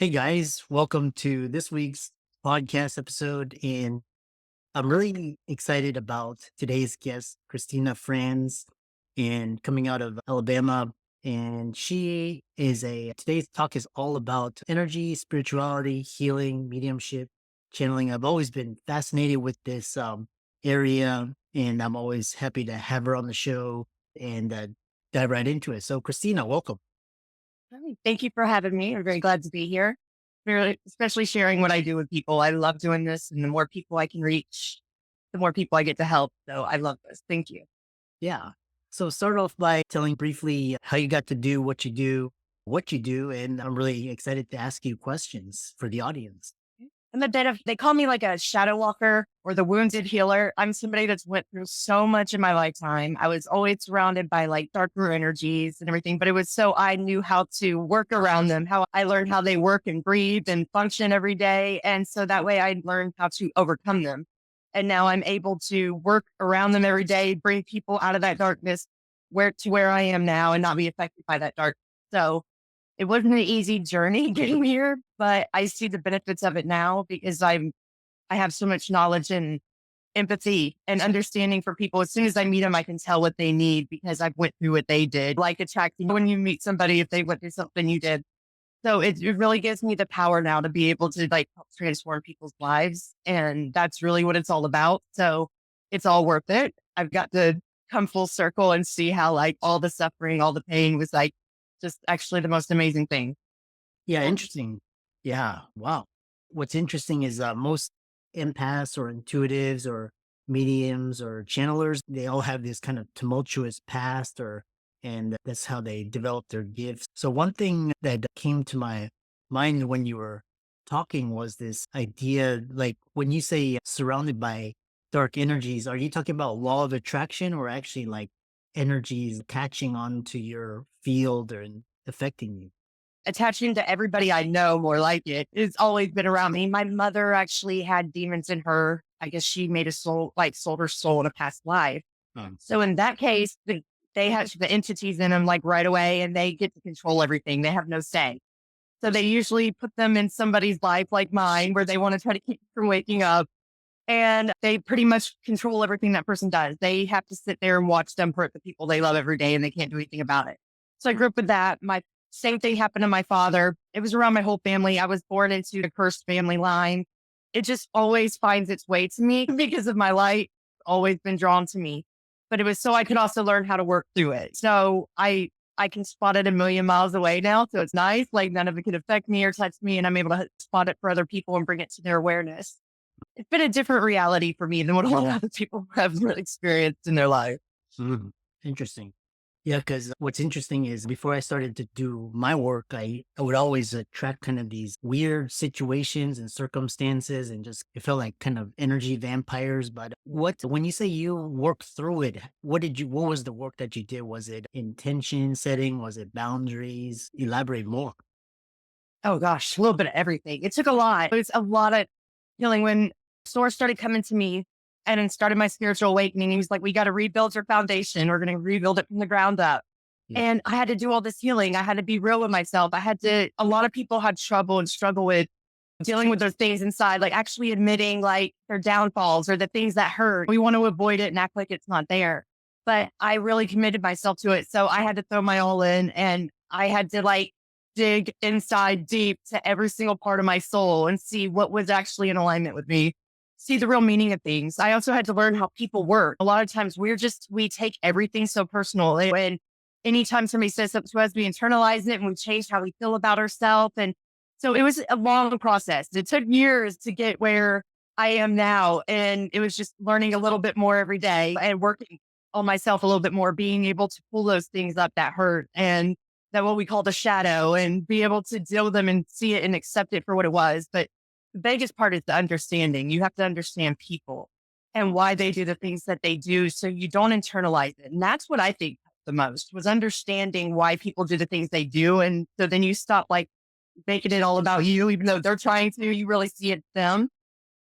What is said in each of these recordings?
Hey guys, welcome to this week's podcast episode. And I'm really excited about today's guest, Christina Franz, and coming out of Alabama. And today's talk is all about energy, spirituality, healing, mediumship, channeling. I've always been fascinated with this area, and I'm always happy to have her on the show and dive right into it. So, Christina, welcome. Hi, thank you for having me. I'm very glad to be here. Really, especially sharing what I do with people. I love doing this, and the more people I can reach, the more people I get to help. So I love this. Thank you. Yeah. So start off by telling briefly how you got to do what you do, and I'm really excited to ask you questions for the audience. I'm a bit of, they call me like a shadow walker or the wounded healer. I'm somebody that's went through so much in my lifetime. I was always surrounded by like darker energies and everything, but it was so I knew how to work around them, how I learned how they work and breathe and function every day. And so that way I learned how to overcome them. And now I'm able to work around them every day, bring people out of that darkness where I am now and not be affected by that dark. So it wasn't an easy journey getting here, but I see the benefits of it now because I have so much knowledge and empathy and understanding for people. As soon as I meet them, I can tell what they need because I've went through what they did. Like attracting when you meet somebody if they went through something you did. So it really gives me the power now to be able to like help transform people's lives. And that's really what it's all about. So it's all worth it. I've got to come full circle and see how like all the suffering, all the pain was like just actually the most amazing thing. Yeah, interesting. Yeah, wow. What's interesting is most empaths or intuitives or mediums or channelers, they all have this kind of tumultuous past, or and that's how they develop their gifts. So one thing that came to my mind when you were talking was this idea, like when you say surrounded by dark energies, are you talking about law of attraction or actually like energies catching onto your field and affecting you? Attaching to everybody I know more like it. It's always been around me. My mother actually had demons in her. I guess she made a soul, like sold her soul in a past life. So in that case, they have the entities in them like right away and they get to control everything. They have no say. So they usually put them in somebody's life like mine where they want to try to keep you from waking up. And they pretty much control everything that person does. They have to sit there and watch them hurt the people they love every day and they can't do anything about it. So I grew up with that. My same thing happened to my father. It was around my whole family. I was born into the cursed family line. It just always finds its way to me because of my light, always been drawn to me. But it was so I could also learn how to work through it. So I can spot it a million miles away now. So it's nice. Like none of it can affect me or touch me. And I'm able to spot it for other people and bring it to their awareness. It's been a different reality for me than what a lot of other people have really experienced in their life. Mhm. Interesting. Yeah, because what's interesting is before I started to do my work, I would always attract kind of these weird situations and circumstances, and just it felt like kind of energy vampires. But when you say you worked through it, what was the work that you did? Was it intention setting? Was it boundaries? Elaborate more. Oh gosh, a little bit of everything. It took a lot. It was a lot of healing when Source started coming to me and then started my spiritual awakening. He was like, we got to rebuild your foundation. We're going to rebuild it from the ground up. Yeah. And I had to do all this healing. I had to be real with myself. A lot of people had trouble and struggle with dealing with those things inside, like actually admitting like their downfalls or the things that hurt. We want to avoid it and act like it's not there. But I really committed myself to it. So I had to throw my all in and I had to like dig inside deep to every single part of my soul and see what was actually in alignment with me, see the real meaning of things. I also had to learn how people work. A lot of times we take everything so personal. And anytime somebody says something to us, we internalize it and we change how we feel about ourselves. And so it was a long process. It took years to get where I am now. And it was just learning a little bit more every day and working on myself a little bit more, being able to pull those things up that hurt and that what we call the shadow and be able to deal with them and see it and accept it for what it was. But the biggest part is the understanding. You have to understand people and why they do the things that they do so you don't internalize it. And that's what I think the most was understanding why people do the things they do. And so then you stop like making it all about you, even though they're trying to, you really see it them.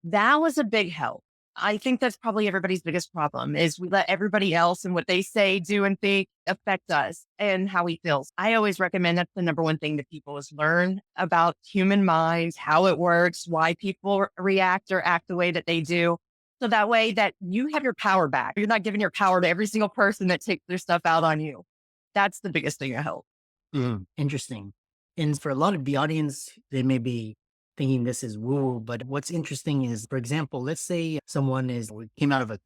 That was a big help. I think that's probably everybody's biggest problem is we let everybody else and what they say, do, and think affect us and how we feel. I always recommend that's the number one thing that people is learn about human minds, how it works, why people react or act the way that they do. So that way that you have your power back. You're not giving your power to every single person that takes their stuff out on you. That's the biggest thing I hope. Interesting. And for a lot of the audience, they may be thinking this is woo, but what's interesting is, for example, let's say we came out of a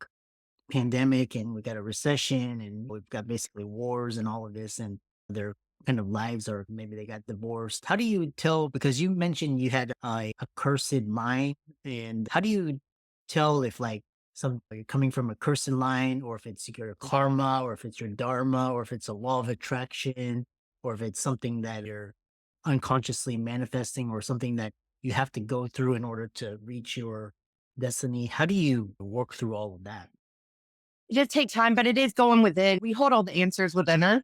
pandemic and we got a recession and we've got basically wars and all of this and their kind of lives or maybe they got divorced. How do you tell, because you mentioned you had a cursed mind, and how do you tell if like you're coming from a cursed line or if it's your karma or if it's your dharma or if it's a law of attraction or if it's something that you're unconsciously manifesting or something that you have to go through in order to reach your destiny? How do you work through all of that? It does take time, but it is going within. We hold all the answers within us.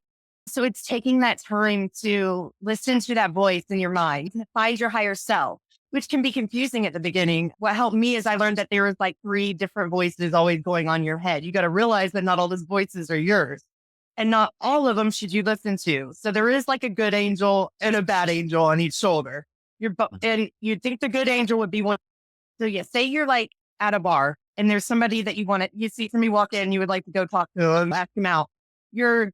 So it's taking that time to listen to that voice in your mind, find your higher self, which can be confusing at the beginning. What helped me is I learned that there was like three different voices always going on in your head. You got to realize that not all those voices are yours and not all of them should you listen to. So there is like a good angel and a bad angel on each shoulder. And you'd think the good angel would be one. So yeah, say you're like at a bar and there's somebody that you see somebody walk in, you would like to go talk to them, ask them out. Your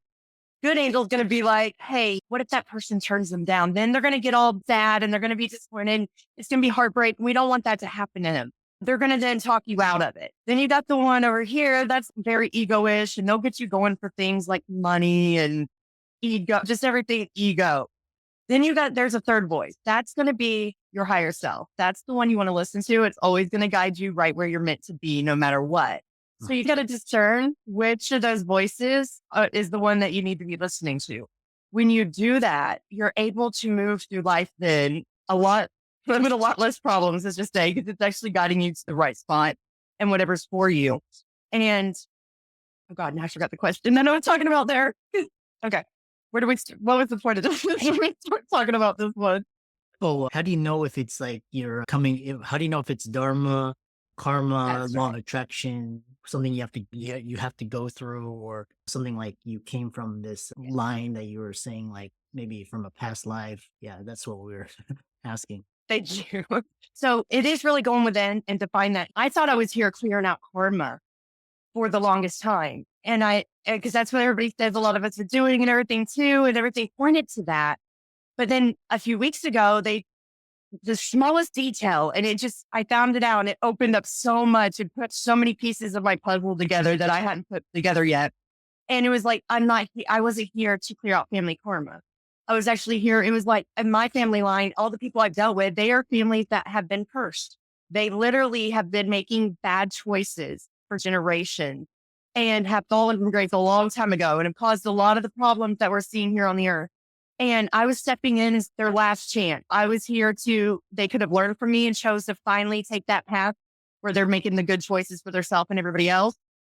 good angel's going to be like, hey, what if that person turns them down? Then they're going to get all sad and they're going to be disappointed. It's going to be heartbreak. We don't want that to happen to them. They're going to then talk you out of it. Then you got the one over here that's very ego-ish and they'll get you going for things like money and ego, just everything ego. Then there's a third voice. That's going to be your higher self. That's the one you want to listen to. It's always going to guide you right where you're meant to be, no matter what. So you got to discern which of those voices is the one that you need to be listening to. When you do that, you're able to move through life then with a lot less problems, as just say, because it's actually guiding you to the right spot and whatever's for you. And oh God, now I forgot the question that I was talking about there. Okay. What was the point of this? We start talking about this one. Oh, how do you know if it's like how do you know if it's dharma, karma, That's law right. of attraction, something you have to go through, or something like you came from this line that you were saying, like maybe from a past life? Yeah, that's what we were asking. Thank you. So it is really going within and to find that. I thought I was here clearing out karma for the longest time. Because that's what everybody says a lot of us are doing and everything too, and everything pointed to that. But then a few weeks ago, the smallest detail, and I found it out and it opened up so much and put so many pieces of my puzzle together that I hadn't put together yet. And it was like, I wasn't here to clear out family karma. I was actually here. It was like in my family line, all the people I've dealt with, they are families that have been cursed. They literally have been making bad choices for generations and have fallen from grace a long time ago and have caused a lot of the problems that we're seeing here on the earth. And I was stepping in as their last chance. I was here they could have learned from me and chose to finally take that path where they're making the good choices for themselves and everybody else.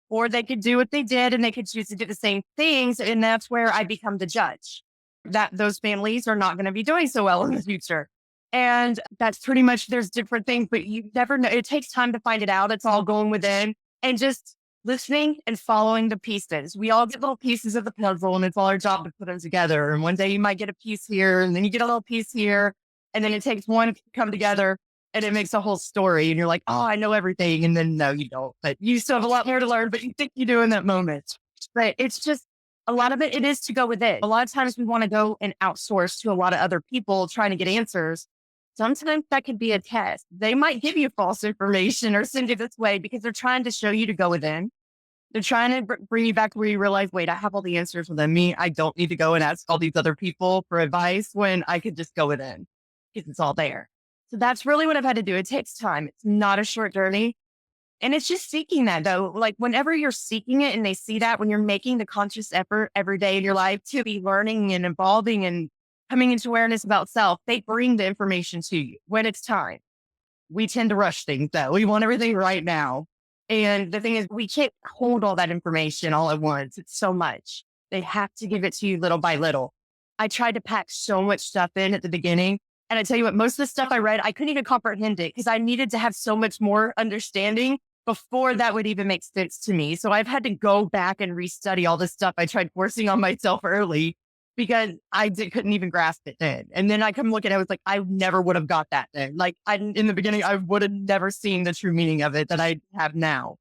Or they could do what they did and they could choose to do the same things. And that's where I become the judge. That those families are not going to be doing so well in the future. And that's pretty much, there's different things, but you never know. It takes time to find it out. It's all going within and just listening and following the pieces. We all get little pieces of the puzzle and it's all our job to put them together. And one day you might get a piece here and then you get a little piece here. And then it takes one to come together and it makes a whole story. And you're like, oh, I know everything. And then no, you don't. But you still have a lot more to learn, but you think you do in that moment. But it's just a lot of it is to go with it. A lot of times we want to go and outsource to a lot of other people trying to get answers. Sometimes that could be a test. They might give you false information or send you this way because they're trying to show you to go within. They're trying to bring you back where you realize, wait, I have all the answers within me. I don't need to go and ask all these other people for advice when I could just go within because it's all there. So that's really what I've had to do. It takes time. It's not a short journey. And it's just seeking that though. Like whenever you're seeking it and they see that, when you're making the conscious effort every day in your life to be learning and evolving and coming into awareness about self, they bring the information to you when it's time. We tend to rush things though. We want everything right now. And the thing is, we can't hold all that information all at once. It's so much. They have to give it to you little by little. I tried to pack so much stuff in at the beginning. And I tell you what, most of the stuff I read, I couldn't even comprehend it because I needed to have so much more understanding before that would even make sense to me. So I've had to go back and restudy all this stuff I tried forcing on myself early because couldn't even grasp it then. And then I come look at it, I was like, I never would have got that then. Like in the beginning, I would have never seen the true meaning of it that I have now.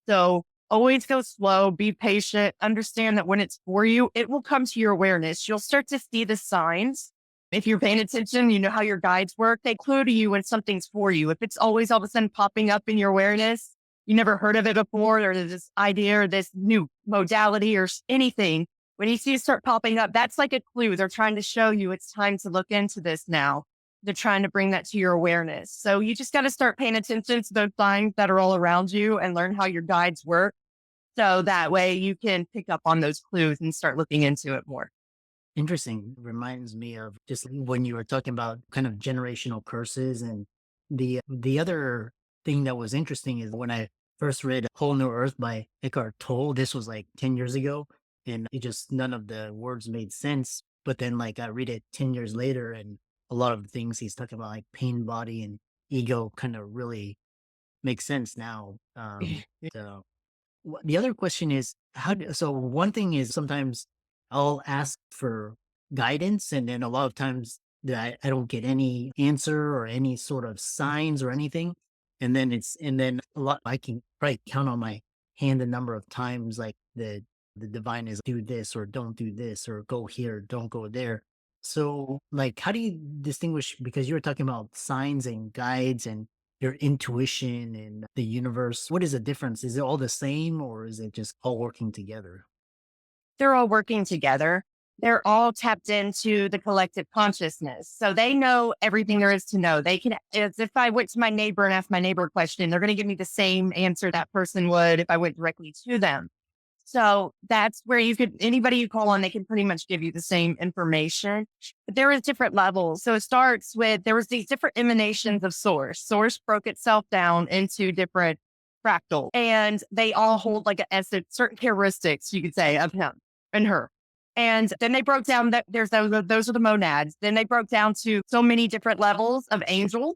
So always go slow, be patient, understand that when it's for you, it will come to your awareness. You'll start to see the signs. If you're paying attention, you know how your guides work. They clue to you when something's for you. If it's always all of a sudden popping up in your awareness, you never heard of it before, or this idea or this new modality or anything. When you see it start popping up, that's like a clue. They're trying to show you it's time to look into this now. They're trying to bring that to your awareness. So you just got to start paying attention to those signs that are all around you and learn how your guides work. So that way you can pick up on those clues and start looking into it more. Interesting. Reminds me of just when you were talking about kind of generational curses, and the other thing that was interesting is when I first read Whole New Earth by Eckhart Tolle. This was like 10 years ago, and it just none of the words made sense. But then like I read it 10 years later, and a lot of the things he's talking about, like pain, body, and ego, kind of really makes sense now. So the other question is so one thing is sometimes I'll ask for guidance, and then a lot of times that I don't get any answer or any sort of signs or anything. And then a lot, I can probably count on my hand the number of times like the divine is do this or don't do this or go here, don't go there. So like how do you distinguish, because you were talking about signs and guides and your intuition and the universe? What is the difference? Is it all the same, or is it just all working together? They're all working together. They're all tapped into the collective consciousness. So they know everything there is to know. They can, as if I went to my neighbor and asked my neighbor a question, they're going to give me the same answer that person would if I went directly to them. So that's where anybody you call on, they can pretty much give you the same information. But there is different levels. So it starts with, there was these different emanations of source. Source broke itself down into different fractals, and they all hold like a certain characteristics, you could say, of him and her. And then they broke down that there's those are the monads. Then they broke down to so many different levels of angels.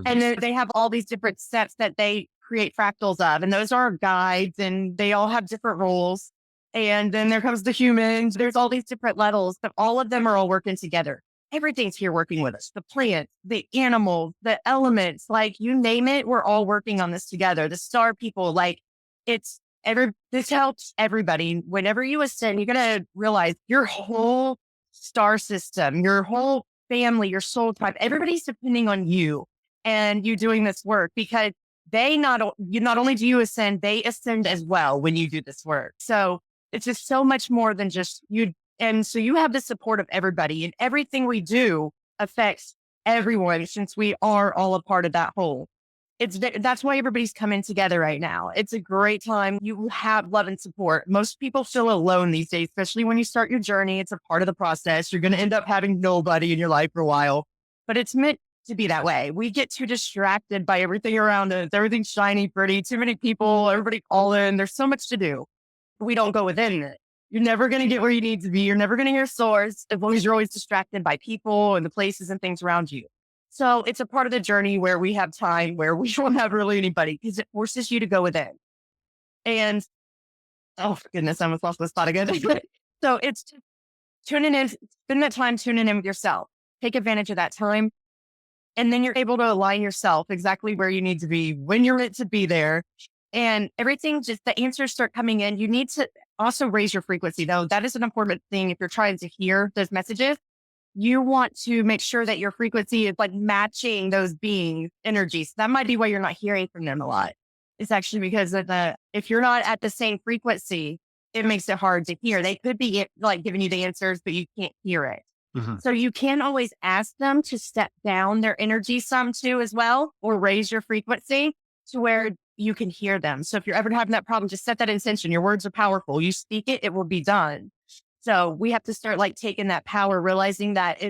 And then they have all these different sets that they create fractals of. And those are guides, and they all have different roles. And then there comes the humans. There's all these different levels, but all of them are all working together. Everything's here working with us. The plants, the animals, the elements, like you name it, we're all working on this together. The star people, like this helps everybody. Whenever you ascend, you're going to realize your whole star system, your whole family, your soul tribe, everybody's depending on you and you doing this work, because not only do you ascend, they ascend as well when you do this work. So it's just so much more than just you. And so you have the support of everybody, and everything we do affects everyone, since we are all a part of that whole. That's why everybody's coming together right now. It's a great time. You have love and support. Most people feel alone these days, especially when you start your journey. It's a part of the process. You're going to end up having nobody in your life for a while, but it's meant to be that way. We get too distracted by everything around us. Everything's shiny, pretty, too many people, everybody calling. There's so much to do. We don't go within it. You're never going to get where you need to be. You're never going to hear source as long as you're always distracted by people and the places and things around you. So it's a part of the journey where we have time where we won't have really anybody, because it forces you to go within. And oh goodness, I almost lost this thought again. So it's just tuning in, spend that time tuning in with yourself. Take advantage of that time. And then you're able to align yourself exactly where you need to be when you're meant to be there. And everything, just the answers start coming in. You need to also raise your frequency, though. That is an important thing. If you're trying to hear those messages, you want to make sure that your frequency is like matching those beings' energies. That might be why you're not hearing from them a lot. It's actually because of if you're not at the same frequency, it makes it hard to hear. They could be like giving you the answers, but you can't hear it. Mm-hmm. So you can always ask them to step down their energy some too as well, or raise your frequency to where you can hear them. So if you're ever having that problem, just set that intention. Your words are powerful. You speak it, it will be done. So we have to start like taking that power, realizing that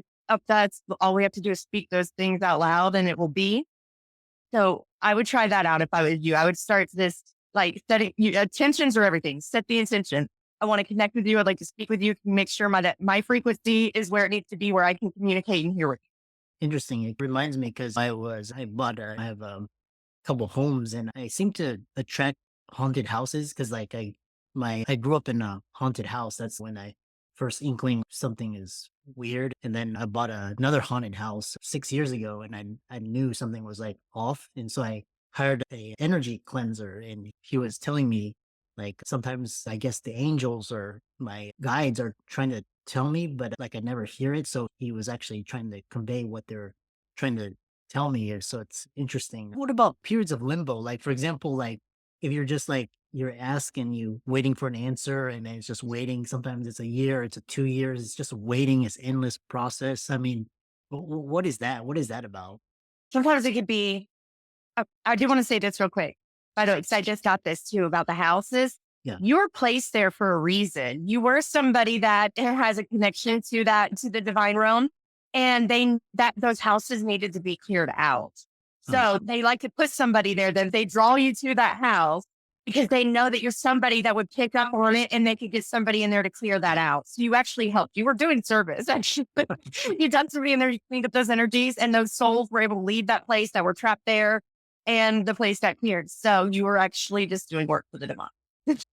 that's all we have to do is speak those things out loud and it will be. So I would try that out if I was you. I would start this like setting intentions are everything. Set the intention. I want to connect with you. I'd like to speak with you. Make sure my frequency is where it needs to be, where I can communicate and hear with you. Interesting. It reminds me because I have couple homes, and I seem to attract haunted houses because like I grew up in a haunted house. That's when I first inkling something is weird. And then I bought another haunted house 6 years ago, and I knew something was like off. And so I hired a energy cleanser, and he was telling me like sometimes I guess the angels or my guides are trying to tell me, but like I never hear it. So he was actually trying to convey what they're trying to tell me here. So it's interesting. What about periods of limbo? Like, for example, like if you're just like, you're asking you waiting for an answer and then it's just waiting. Sometimes it's a year, it's a 2 years, it's just waiting, it's endless process. I mean, what is that? What is that about? Sometimes it could be, I do want to say this real quick. By the way, 'cause I just got this too about the houses. Yeah. You were placed there for a reason. You were somebody that has a connection to that, to the divine realm. And those houses needed to be cleared out. Uh, So they like to put somebody there that they draw you to that house because they know that you're somebody that would pick up on it and they could get somebody in there to clear that out. So you actually helped. You were doing service, actually. You done somebody in there, you cleaned up those energies, and those souls were able to leave that place that were trapped there, and the place got cleared. So you were actually just doing work for the divine.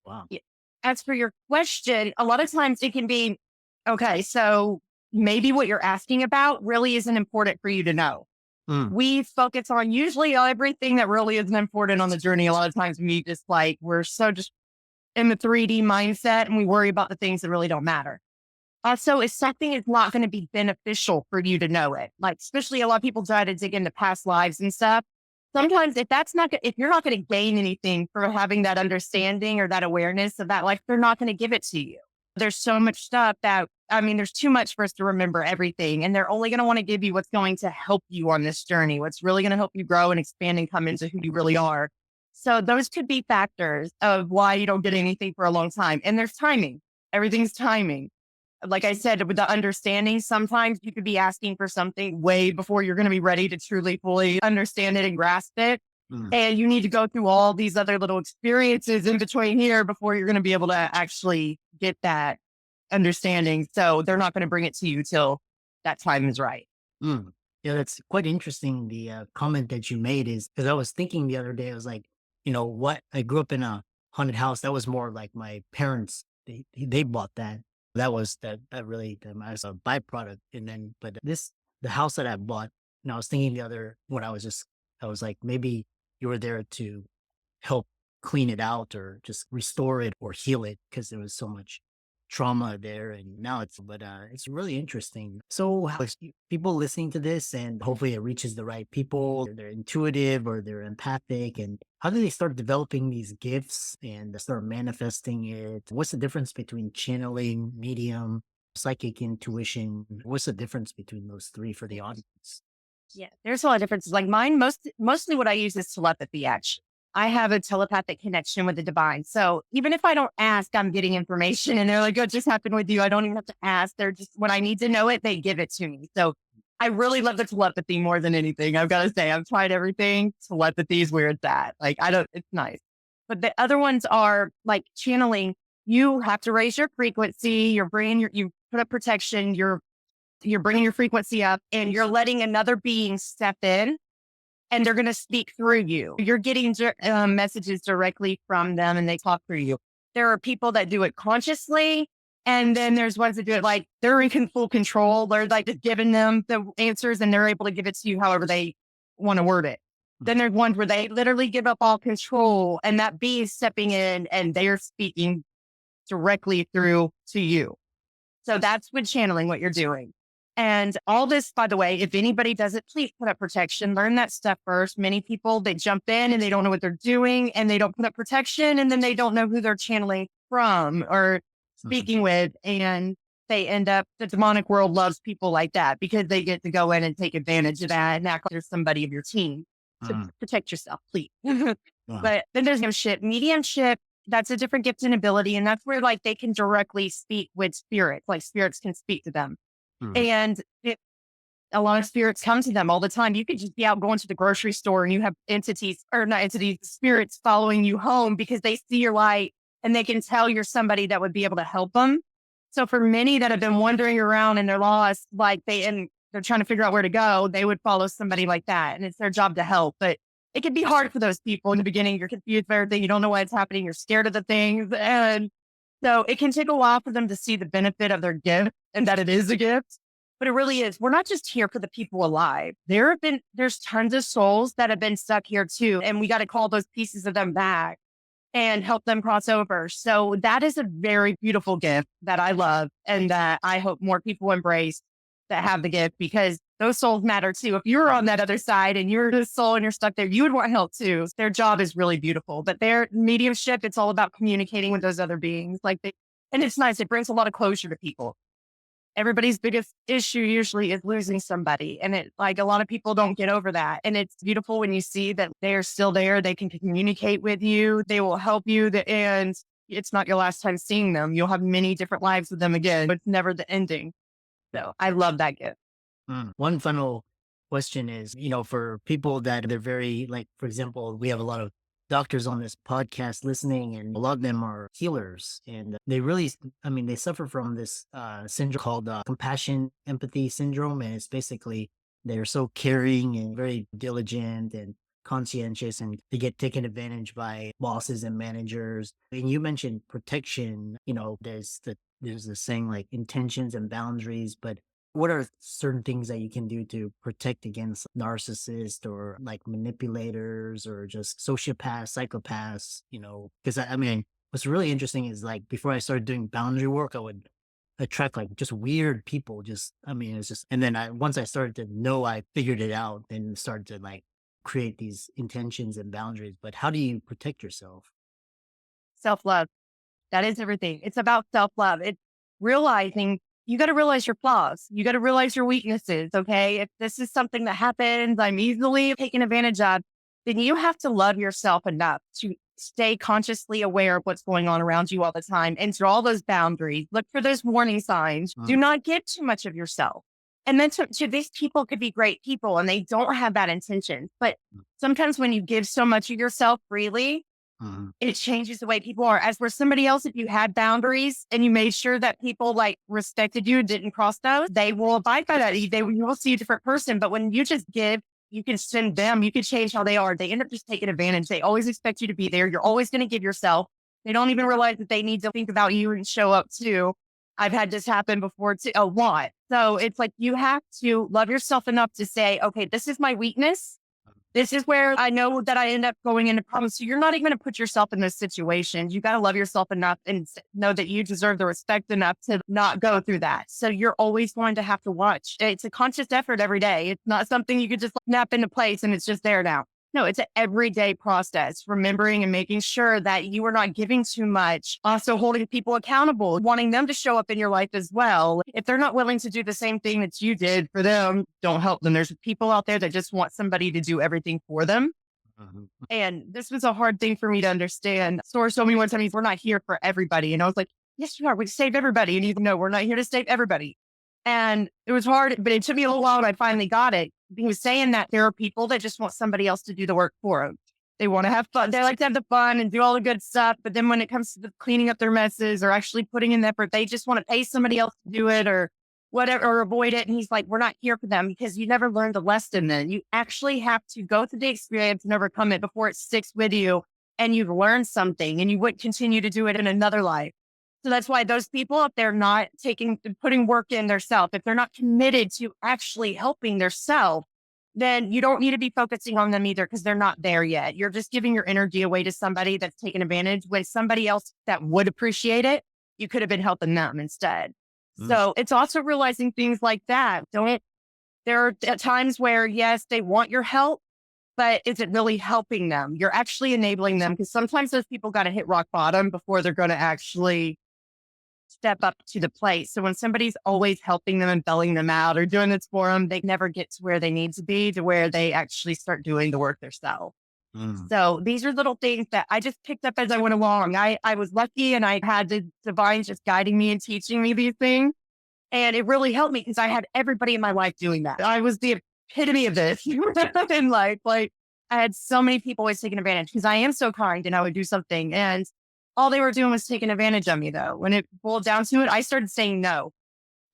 wow. Yeah. As for your question, a lot of times it can be, okay, so maybe what you're asking about really isn't important for you to know. Mm, We focus on usually everything that really isn't important on the journey. A lot of times we just like, we're so just in the 3D mindset and we worry about the things that really don't matter. Also, if something is not going to be beneficial for you to know it, like especially a lot of people try to dig into past lives and stuff. Sometimes if that's not, if you're not going to gain anything from having that understanding or that awareness of that life, they're not going to give it to you. There's so much stuff that, I mean, there's too much for us to remember everything. And they're only going to want to give you what's going to help you on this journey, what's really going to help you grow and expand and come into who you really are. So those could be factors of why you don't get anything for a long time. And there's timing. Everything's timing. Like I said, with the understanding, sometimes you could be asking for something way before you're going to be ready to truly fully understand it and grasp it. mm, And you need to go through all these other little experiences in between here before you're going to be able to actually get that understanding. So they're not going to bring it to you till that time is right. mm. Yeah, that's quite interesting. The comment that you made is because I was thinking the other day, I was like, what? I grew up in a haunted house. That was more like my parents. They bought that. That was that really that was a byproduct. And then, but the house that I bought, and I was thinking when I was like, maybe you were there to help clean it out or just restore it or heal it because there was so much trauma there. And now it's really interesting. So people listening to this, and hopefully it reaches the right people, they're intuitive or they're empathic, and how do they start developing these gifts and start manifesting it? What's the difference between channeling, medium, psychic intuition? What's the difference between those three for the audience? Yeah, there's a lot of differences. Like mine, mostly what I use is telepathy. Actually, I have a telepathic connection with the divine. So even if I don't ask, I'm getting information, and they're like, "Oh, it just happened with you." I don't even have to ask. They're just when I need to know it, they give it to me. So I really love the telepathy more than anything. I've got to say, I've tried everything. Telepathy is where it's at. Like I don't, it's nice. But the other ones are like channeling. You have to raise your frequency. You're bringing you put up protection. You're bringing your frequency up and you're letting another being step in and they're going to speak through you. You're getting messages directly from them and they talk through you. There are people that do it consciously. And then there's ones that do it like they're in full control. They're like just giving them the answers and they're able to give it to you however they want to word it. Then there's ones where they literally give up all control and that being stepping in and they're speaking directly through to you. So that's with channeling what you're doing. And all this, by the way, if anybody does it, please put up protection. Learn that stuff first. Many people, they jump in and they don't know what they're doing and they don't put up protection and then they don't know who they're channeling from or Mhm. speaking with. And they end up, the demonic world loves people like that because they get to go in and take advantage of that and act like they're somebody of your team. So Mm, protect yourself, please. wow. But then there's mediumship. Mediumship, that's a different gift and ability. And that's where like they can directly speak with spirits, like spirits can speak to them. Mhm. And a lot of spirits come to them all the time. You could just be out going to the grocery store and you have entities or not entities, spirits following you home because they see your light and they can tell you're somebody that would be able to help them. So for many that have been wandering around and they're lost, and they're trying to figure out where to go, they would follow somebody like that. And it's their job to help. But it can be hard for those people in the beginning. You're confused by everything. You don't know why it's happening. You're scared of the things. And so it can take a while for them to see the benefit of their gift and that it is a gift. But it really is. We're not just here for the people alive. There's tons of souls that have been stuck here too. And we got to call those pieces of them back and help them cross over. So that is a very beautiful gift that I love and that I hope more people embrace that have the gift, because those souls matter too. If you're on that other side and you're the soul and you're stuck there, you would want help too. Their job is really beautiful, but their mediumship, it's all about communicating with those other beings. And it's nice. It brings a lot of closure to people. Everybody's biggest issue usually is losing somebody. And it, like, a lot of people don't get over that. And it's beautiful when you see that they're still there. They can communicate with you. They will help you. And it's not your last time seeing them. You'll have many different lives with them again, but it's never the ending. So I love that gift. One final question is, for people that they're very, like, for example, we have a lot of doctors on this podcast listening, and a lot of them are healers, and they really, they suffer from this syndrome called compassion empathy syndrome. And it's basically they're so caring and very diligent and conscientious, and they get taken advantage by bosses and managers. And you mentioned protection, there's this saying like intentions and boundaries, but what are certain things that you can do to protect against narcissists or like manipulators or just sociopaths, psychopaths, because what's really interesting is, like, before I started doing boundary work, I would attract like just weird people. It's just, and then once I started to know, I figured it out and started to like create these intentions and boundaries. But how do you protect yourself? Self-love. That is everything. It's about self-love. It's realizing you got to realize your flaws. You got to realize your weaknesses. Okay. If this is something that happens, I'm easily taken advantage of, then you have to love yourself enough to stay consciously aware of what's going on around you all the time and draw those boundaries. Look for those warning signs. Do not give too much of yourself. And then to these people could be great people and they don't have bad intentions. But sometimes when you give so much of yourself freely, it changes the way people are. As for somebody else, if you had boundaries and you made sure that people like respected you, didn't cross those, they will abide by that. You will see a different person. But when you just give, you can send them, you can change how they are. They end up just taking advantage. They always expect you to be there. You're always going to give yourself. They don't even realize that they need to think about you and show up too. I've had this happen before too, a lot. So it's like, you have to love yourself enough to say, okay, this is my weakness. This is where I know that I end up going into problems. So you're not even going to put yourself in those situations. You got to love yourself enough and know that you deserve the respect enough to not go through that. So you're always going to have to watch. It's a conscious effort every day. It's not something you could just snap into place and it's just there now. No, it's an everyday process, remembering and making sure that you are not giving too much. Also holding people accountable, wanting them to show up in your life as well. If they're not willing to do the same thing that you did for them, don't help them. There's people out there that just want somebody to do everything for them. And this was a hard thing for me to understand. Source told me one time, we're not here for everybody. And I was like, yes, you are. We save everybody. And he's, no, we're not here to save everybody. And it was hard, but it took me a little while and I finally got it. He was saying that there are people that just want somebody else to do the work for them. They want to have fun. They like to have the fun and do all the good stuff. But then when it comes to the cleaning up their messes or actually putting in the effort, they just want to pay somebody else to do it or whatever, or avoid it. And he's like, we're not here for them because you never learned the lesson then. You actually have to go through the experience and overcome it before it sticks with you and you've learned something and you would continue to do it in another life. So that's why those people, if they're not putting work in their self, if they're not committed to actually helping their self, then you don't need to be focusing on them either because they're not there yet. You're just giving your energy away to somebody that's taking advantage when somebody else that would appreciate it, you could have been helping them instead. So it's also realizing things like that. There are times where, yes, they want your help, but is it really helping them? You're actually enabling them because sometimes those people got to hit rock bottom before they're going to actually step up to the plate. So when somebody's always helping them and bailing them out or doing this for them, they never get to where they need to be, to where they actually start doing the work themselves. So these are little things that I just picked up as I went along. I was lucky and I had the divine just guiding me and teaching me these things. And it really helped me because I had everybody in my life doing that. I was the epitome of this in life. Like, I had so many people always taking advantage because I am so kind and I would do something. And all they were doing was taking advantage of me, though. When it boiled down to it, I started saying no.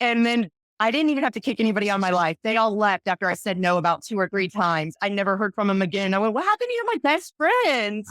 And then I didn't even have to kick anybody out of my life. They all left after I said no about 2 or 3 times. I never heard from them again. I went, what happened to you, my best friends?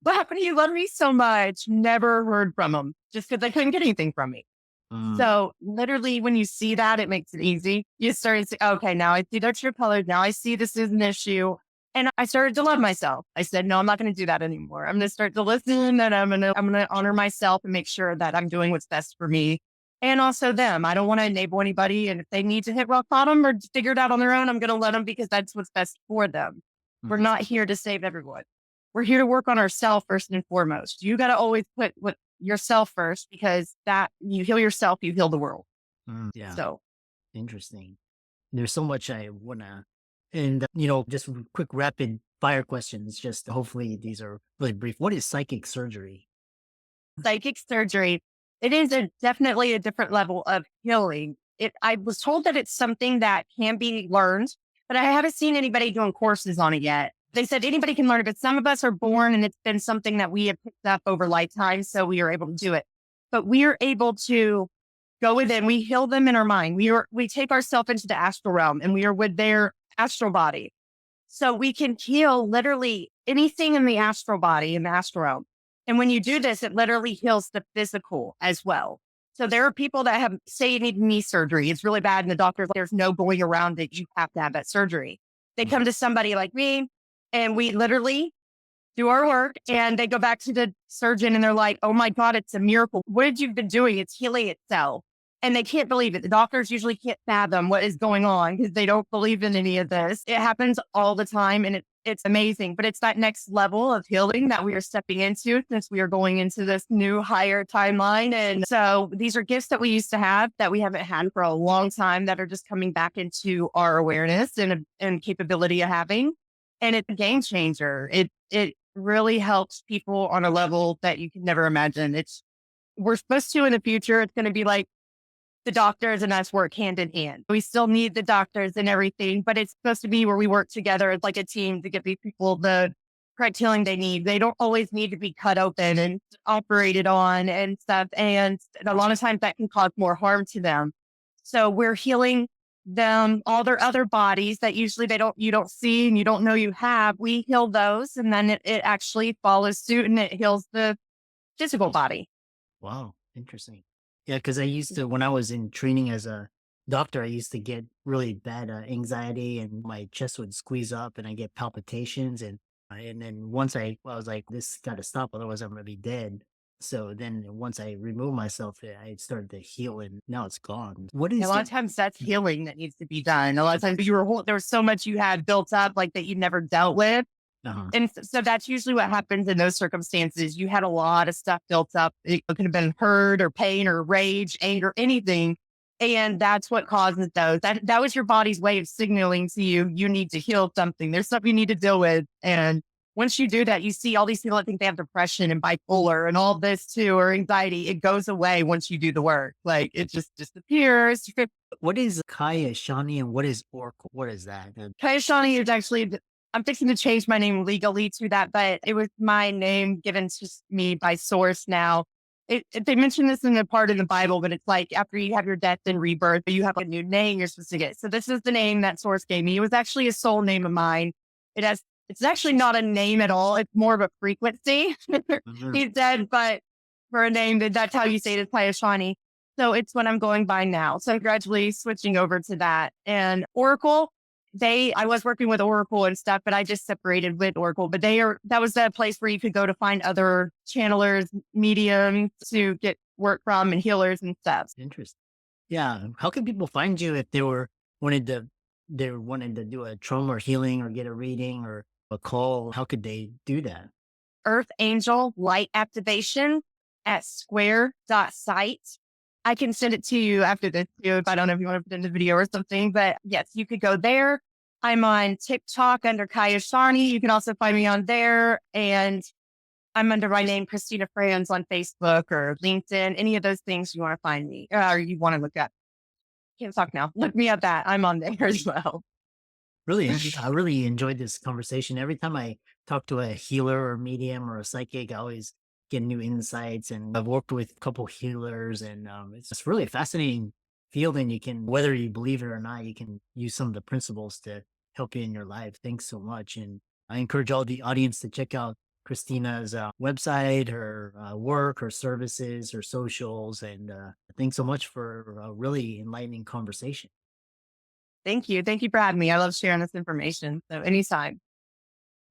What happened to you? Love me so much. Never heard from them just because they couldn't get anything from me. Mm, So literally when you see that, it makes it easy. You start to say, okay, now I see their true colors. Now I see this is an issue. And I started to love myself. I said, no, I'm not going to do that anymore. I'm going to start to listen and I'm going to honor myself and make sure that I'm doing what's best for me and also them. I don't want to enable anybody. And if they need to hit rock bottom or figure it out on their own, I'm going to let them because that's what's best for them. We're mhm, not here to save everyone. We're here to work on ourselves first and foremost. You got to always put yourself first because that you heal yourself, you heal the world. yeah, So interesting. There's so much I wanna, and just quick rapid fire questions. Just hopefully these are really brief. What is psychic surgery? psychic surgery, it is definitely a different level of healing. I was told that it's something that can be learned, but I haven't seen anybody doing courses on it yet. They said anybody can learn it, but some of us are born and it's been something that we have picked up over lifetime. So we are able to do it. But we are able to go within, we heal them in our mind. We take ourselves into the astral realm and we are with their astral body. So we can heal literally anything in the astral body, in the astral realm. And when you do this, it literally heals the physical as well. So there are people that have, say, you need knee surgery. It's really bad. And the doctor's like, there's no going around it. You have to have that surgery. They Mhm. come to somebody like me and we literally do our work and they go back to the surgeon and they're like, oh my God, it's a miracle. What have you been doing? It's healing itself. And they can't believe it. The doctors usually can't fathom what is going on because they don't believe in any of this. It happens all the time and it's amazing, but it's that next level of healing that we are stepping into since we are going into this new higher timeline. And so these are gifts that we used to have that we haven't had for a long time that are just coming back into our awareness and capability of having. And it's a game changer. It really helps people on a level that you can never imagine. We're supposed to in the future, it's going to be like the doctors and us work hand in hand. We still need the doctors and everything, but it's supposed to be where we work together as like a team to give these people the correct healing they need. They don't always need to be cut open and operated on and stuff. And a lot of times that can cause more harm to them. So we're healing them, all their other bodies that usually you don't see and you don't know you have. We heal those and then it actually follows suit and it heals the physical body. Wow, interesting. Yeah, because I used to, when I was in training as a doctor, I used to get really bad anxiety, and my chest would squeeze up, and I get palpitations, and then once I was like, this got to stop, otherwise I'm gonna be dead. So then once I removed myself, I started to heal, and now it's gone. What A is lot the? of times that's healing that needs to be done. A lot of times there was so much you had built up like that you never dealt with. Uh-huh. And so that's usually what happens in those circumstances. You had a lot of stuff built up. It could have been hurt or pain or rage, anger, anything. And that's what causes those. That was your body's way of signaling to you, you need to heal something. There's something you need to deal with. And once you do that, you see all these people that think they have depression and bipolar and all this too, or anxiety. It goes away once you do the work. Like it just disappears. What is Kaya Shani and what is Oracle? What is that? Kayashani is actually, I'm fixing to change my name legally to that, but it was my name given to me by source now. They mention this in a part in the Bible, but it's like after you have your death and rebirth, you have a new name you're supposed to get. So this is the name that source gave me. It was actually a soul name of mine. It's actually not a name at all. It's more of a frequency. Mhm. He's dead, but for a name, that's how you say it is Kayashani. So it's what I'm going by now. So I'm gradually switching over to that. And Oracle, I was working with Oracle and stuff, but I just separated with Oracle. But that was the place where you could go to find other channelers, mediums to get work from and healers and stuff. Interesting. Yeah. How can people find you if wanted to they wanted to do a trauma or healing or get a reading or a call? How could they do that? Earth Angel Light Activation at square.site. I can send it to you after this too, if I don't know if you want to put in the video or something. But yes, you could go there. I'm on TikTok under Kaya Sharni. You can also find me on there. And I'm under my name, Christina Franz on Facebook or LinkedIn, any of those things you want to find me or you want to look up. Can't talk now. Look me up that. I'm on there as well. I really enjoyed this conversation. Every time I talk to a healer or medium or a psychic, I always get new insights. And I've worked with a couple healers, and it's just really fascinating field, and you can, whether you believe it or not, you can use some of the principles to help you in your life. Thanks so much. And I encourage all the audience to check out Christina's website, her work, her services, her socials. And thanks so much for a really enlightening conversation. Thank you. Thank you for having me. I love sharing this information. So anytime.